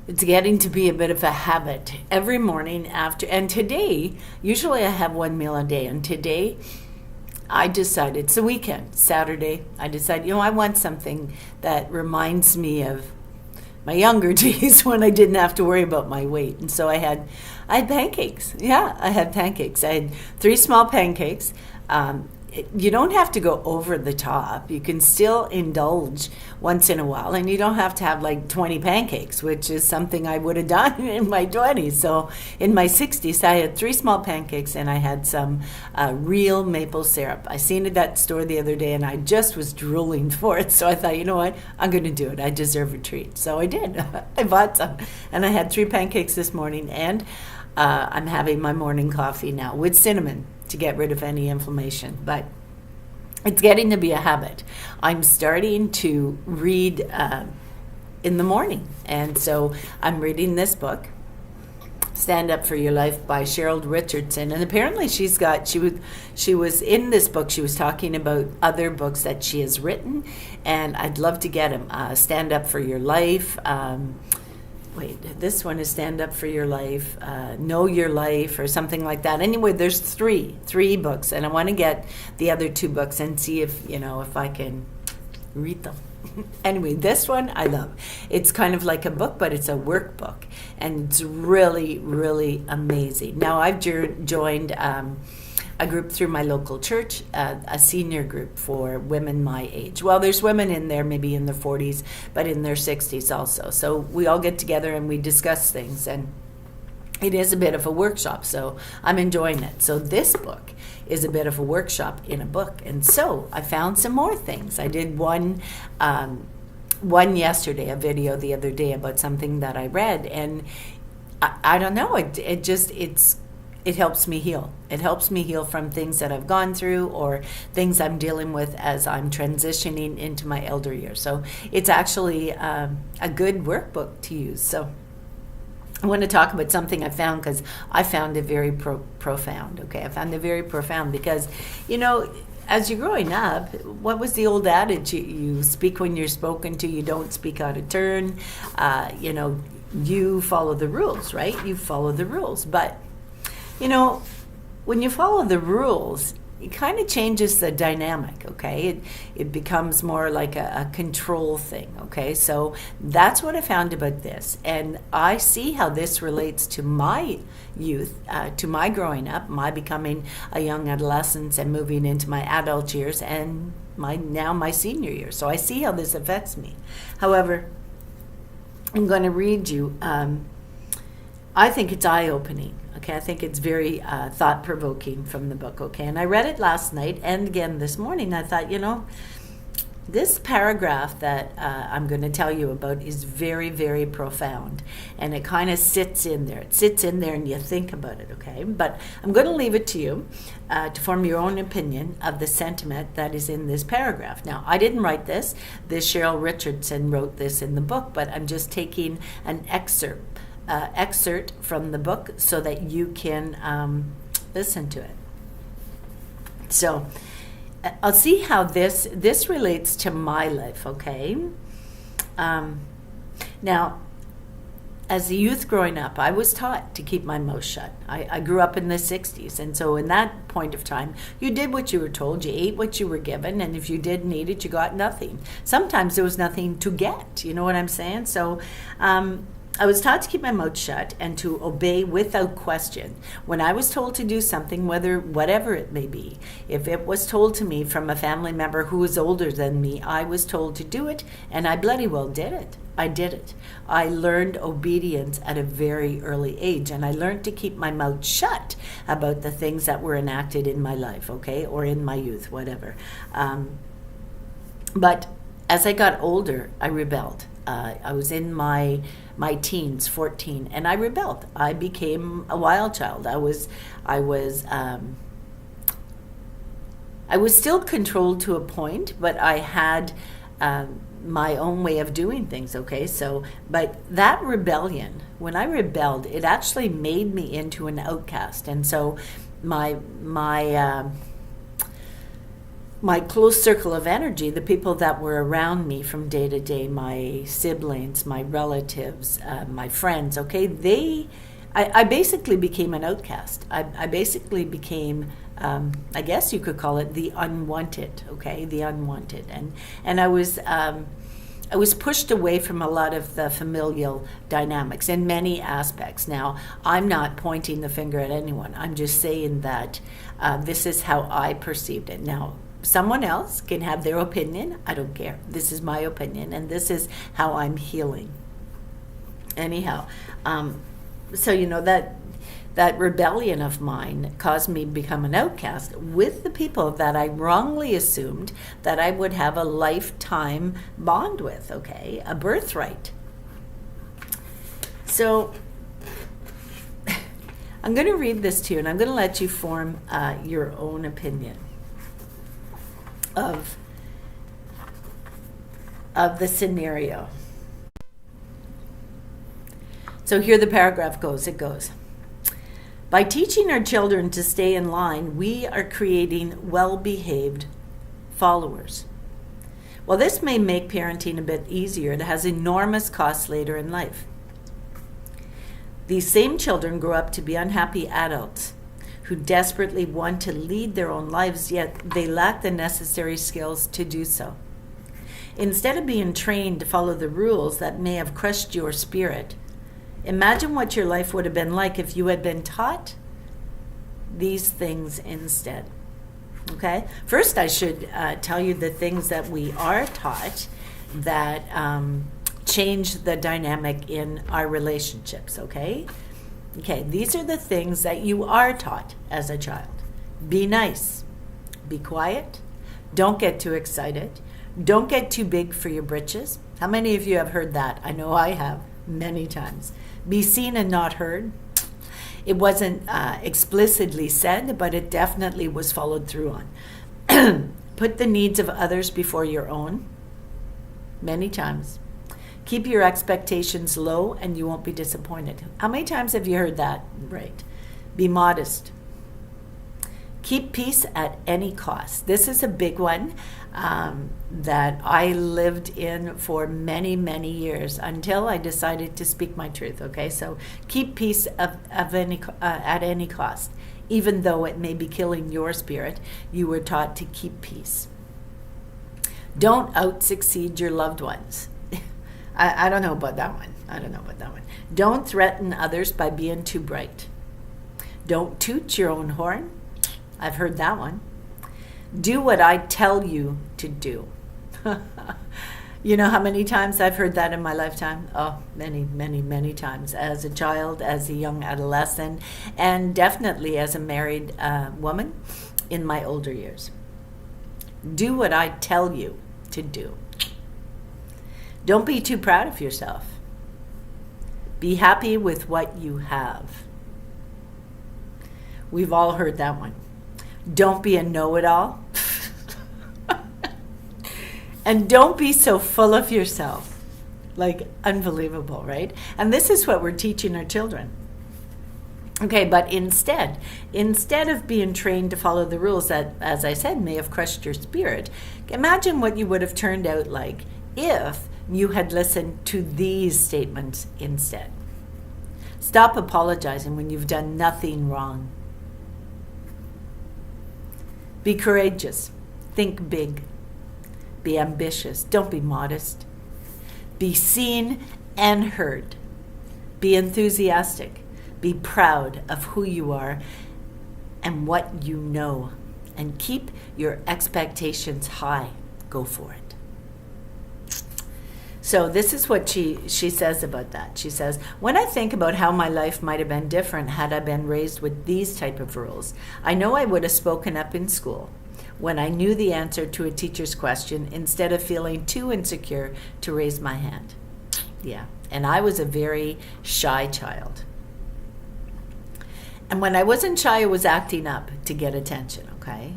It's getting to be a bit of a habit every morning after. And today, usually I have one meal a day. And today, I decided, it's the weekend, Saturday, I decided, I want something that reminds me of my younger days when I didn't have to worry about my weight. And so I had pancakes. Yeah, I had pancakes. I had 3 small pancakes. You don't have to go over the top. You can still indulge once in a while, and you don't have to have like 20 pancakes, which is something I would have done in my 20s. So in my 60s, I had 3 small pancakes, and I had some real maple syrup. I seen it at the store the other day, and I just was drooling for it. So I thought, you know what? I'm going to do it. I deserve a treat. So I did. I bought some, and I had 3 pancakes this morning, and I'm having my morning coffee now with cinnamon to get rid of any inflammation. But it's getting to be a habit. I'm starting to read in the morning. And so I'm reading this book, Stand Up for Your Life by Cheryl Richardson. And apparently she was in this book, she was talking about other books that she has written. And I'd love to get them. Stand Up for Your Life. This one is Stand Up for Your Life, Know Your Life, or something like that. Anyway, there's three books, and I want to get the other 2 books and see if I can read them. Anyway, this one I love. It's kind of like a book, but it's a workbook, and it's really, really amazing. Now, I've joined a group through my local church, a senior group for women my age. Well, there's women in there maybe in their 40s, but in their 60s also. So we all get together and we discuss things, and it is a bit of a workshop, so I'm enjoying it. So this book is a bit of a workshop in a book, and so I found some more things. I did one yesterday, a video the other day about something that I read, and I don't know, it helps me heal. It helps me heal from things that I've gone through or things I'm dealing with as I'm transitioning into my elder years. So it's actually a good workbook to use. So I want to talk about something I found because I found it very profound. Okay, I found it very profound because, as you're growing up, what was the old adage? You speak when you're spoken to, you don't speak out of turn. You follow the rules, right? You follow the rules. But when you follow the rules, it kind of changes the dynamic, okay? It becomes more like a control thing, okay? So that's what I found about this. And I see how this relates to my youth, to my growing up, my becoming a young adolescent and moving into my adult years and my senior years. So I see how this affects me. However, I'm going to read you, I think it's eye-opening. Okay, I think it's very thought-provoking from the book, okay? And I read it last night and again this morning. I thought, this paragraph that I'm going to tell you about is very, very profound. And it kind of sits in there. It sits in there and you think about it, okay? But I'm going to leave it to you to form your own opinion of the sentiment that is in this paragraph. Now, I didn't write this. This Cheryl Richardson wrote this in the book, but I'm just taking an excerpt from the book so that you can listen to it. So I'll see how this relates to my life, okay? Now, as a youth growing up, I was taught to keep my mouth shut. I grew up in the 60s, and so in that point of time, you did what you were told, you ate what you were given, and if you didn't eat it, you got nothing. Sometimes there was nothing to get, you know what I'm saying? So I was taught to keep my mouth shut and to obey without question. When I was told to do something, whatever it may be, if it was told to me from a family member who was older than me, I was told to do it, and I bloody well did it. I did it. I learned obedience at a very early age, and I learned to keep my mouth shut about the things that were enacted in my life, okay, or in my youth, whatever. But as I got older, I rebelled. I was in my teens, 14, and I rebelled. I became a wild child. I was still controlled to a point, but I had my own way of doing things, okay? So, but that rebellion, when I rebelled, it actually made me into an outcast. And so my my close circle of energy, the people that were around me from day to day, my siblings, my relatives, my friends, okay, I basically became an outcast. I basically became, I guess you could call it the unwanted, okay, the unwanted. And I was pushed away from a lot of the familial dynamics in many aspects. Now, I'm not pointing the finger at anyone. I'm just saying that this is how I perceived it. Now, someone else can have their opinion. I don't care. This is my opinion, and this is how I'm healing. Anyhow, so that rebellion of mine caused me to become an outcast with the people that I wrongly assumed that I would have a lifetime bond with, okay? A birthright. So I'm going to read this to you, and I'm going to let you form your own opinion of the scenario. So here the paragraph goes. It goes, by teaching our children to stay in line, we are creating well-behaved followers. While this may make parenting a bit easier, it has enormous costs later in life. These same children grow up to be unhappy adults who desperately want to lead their own lives, yet they lack the necessary skills to do so. Instead of being trained to follow the rules that may have crushed your spirit, imagine what your life would have been like if you had been taught these things instead. Okay? First, I should tell you the things that we are taught that change the dynamic in our relationships, okay? Okay, these are the things that you are taught as a child. Be nice. Be quiet. Don't get too excited. Don't get too big for your britches. How many of you have heard that? I know I have many times. Be seen and not heard. It wasn't explicitly said, but it definitely was followed through on. Put the needs of others before your own. Many times. Keep your expectations low and you won't be disappointed. How many times have you heard that? Right. Be modest. Keep peace at any cost. This is a big one that I lived in for many, many years until I decided to speak my truth. Okay, so keep peace at any cost. Even though it may be killing your spirit, you were taught to keep peace. Don't out-succeed your loved ones. I don't know about that one. Don't threaten others by being too bright. Don't toot your own horn. I've heard that one. Do what I tell you to do. You know how many times I've heard that in my lifetime? Oh, many, many, many times. As a child, as a young adolescent, and definitely as a married woman in my older years. Do what I tell you to do. Don't be too proud of yourself. Be happy with what you have. We've all heard that one. Don't be a know-it-all. And don't be so full of yourself. Like, unbelievable, right? And this is what we're teaching our children. Okay, but instead of being trained to follow the rules that, as I said, may have crushed your spirit, imagine what you would have turned out like if you had listened to these statements instead. Stop apologizing when you've done nothing wrong. Be courageous. Think big. Be ambitious. Don't be modest. Be seen and heard. Be enthusiastic. Be proud of who you are and what you know. And keep your expectations high. Go for it. So this is what she says about that. She says, when I think about how my life might have been different had I been raised with these type of rules, I know I would have spoken up in school when I knew the answer to a teacher's question instead of feeling too insecure to raise my hand. Yeah, and I was a very shy child. And when I wasn't shy, I was acting up to get attention, okay?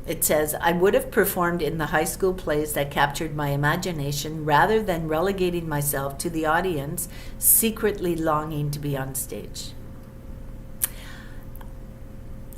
It says, I would have performed in the high school plays that captured my imagination rather than relegating myself to the audience, secretly longing to be on stage.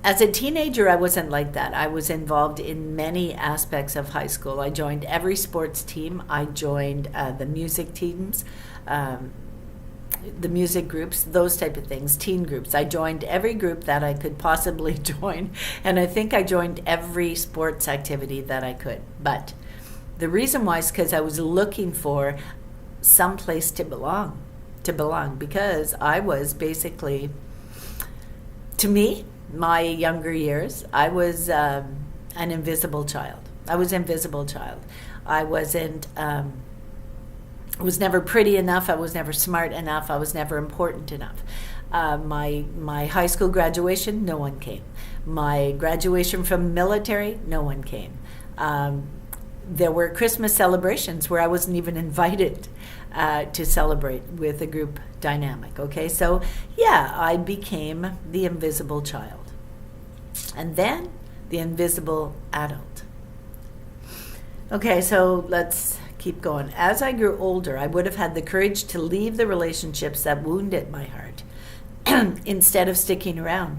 As a teenager, I wasn't like that. I was involved in many aspects of high school. I joined every sports team. I joined the music teams, the music groups, those type of things, teen groups. I joined every group that I could possibly join, and I think I joined every sports activity that I could. But the reason why is because I was looking for some place to belong, because I was basically, to me, my younger years, I was an invisible child. I was invisible child. I wasn't, I was never pretty enough. I was never smart enough. I was never important enough. My high school graduation, no one came. My graduation from military, no one came. There were Christmas celebrations where I wasn't even invited to celebrate with a group dynamic. Okay, so yeah, I became the invisible child. And then the invisible adult. Okay, so let's keep going. As I grew older, I would have had the courage to leave the relationships that wounded my heart instead of sticking around,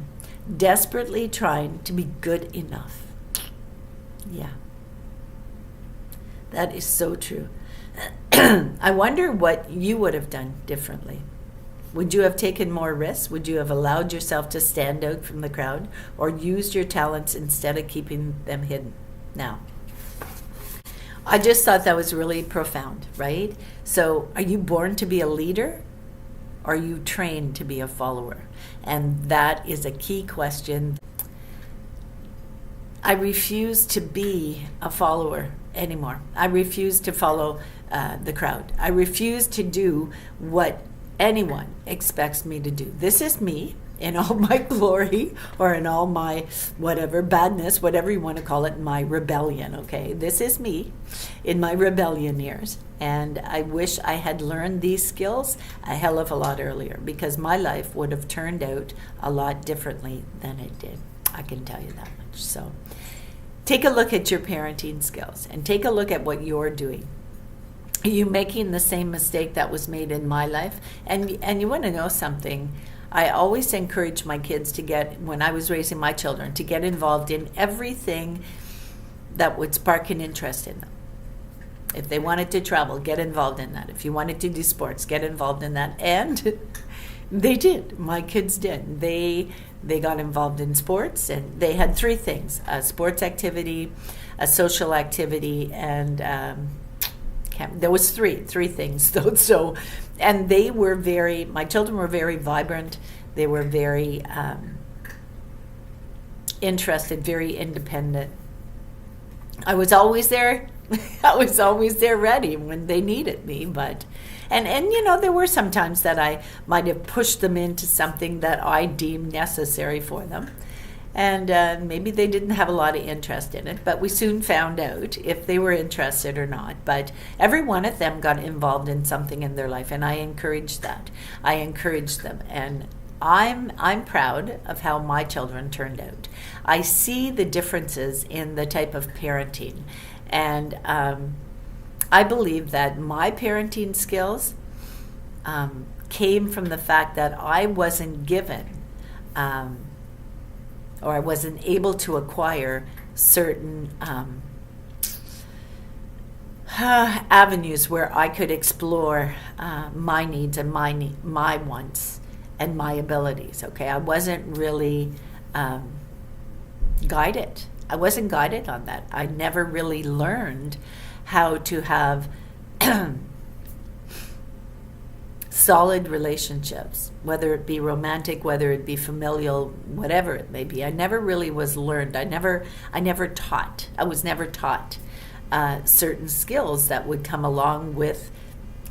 desperately trying to be good enough. Yeah, that is so true. I wonder what you would have done differently. Would you have taken more risks? Would you have allowed yourself to stand out from the crowd, or used your talents instead of keeping them hidden? Now, I just thought that was really profound, right? So, are you born to be a leader? Or are you trained to be a follower? And that is a key question. I refuse to be a follower anymore. I refuse to follow the crowd. I refuse to do what anyone expects me to do. This is me in all my glory, or in all my whatever badness, whatever you want to call it, my rebellion, okay? This is me in my rebellion years. And I wish I had learned these skills a hell of a lot earlier, because my life would have turned out a lot differently than it did. I can tell you that much. So take a look at your parenting skills and take a look at what you're doing. Are you making the same mistake that was made in my life? And you want to know something? I always encourage my kids to get, when I was raising my children, to get involved in everything that would spark an interest in them. If they wanted to travel, get involved in that. If you wanted to do sports, get involved in that. And they did. My kids did. They got involved in sports, and they had three things: a sports activity, a social activity, and there was three things though. So, and they were my children were very vibrant. They were very interested, very independent. I was always there. I was always there ready when they needed me. But, and there were some times that I might have pushed them into something that I deemed necessary for them. And maybe they didn't have a lot of interest in it, but we soon found out if they were interested or not. But every one of them got involved in something in their life, and I encouraged that. I encouraged them, and I'm proud of how my children turned out. I see the differences in the type of parenting, and I believe that my parenting skills came from the fact that I wasn't given or I wasn't able to acquire certain avenues where I could explore my needs and my wants and my abilities. Okay, I wasn't really guided. I wasn't guided on that. I never really learned how to have solid relationships, whether it be romantic, whether it be familial, whatever it may be. I never really was learned. I never taught. I was never taught certain skills that would come along with,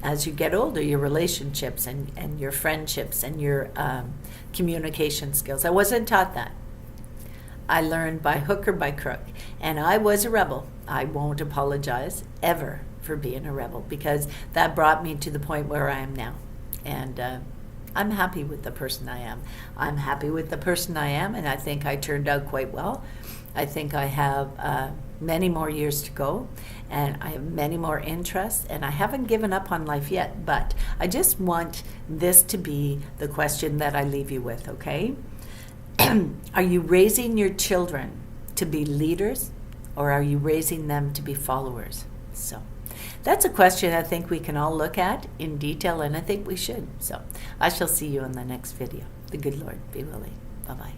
as you get older, your relationships and your friendships and your communication skills. I wasn't taught that. I learned by hook or by crook. And I was a rebel. I won't apologize ever for being a rebel, because that brought me to the point where I am now. And I'm happy with the person I am. I'm happy with the person I am, and I think I turned out quite well. I think I have many more years to go, and I have many more interests, and I haven't given up on life yet, but I just want this to be the question that I leave you with, okay? Are you raising your children to be leaders, or are you raising them to be followers? So that's a question I think we can all look at in detail, and I think we should. So I shall see you in the next video. The good Lord be willing. Bye-bye.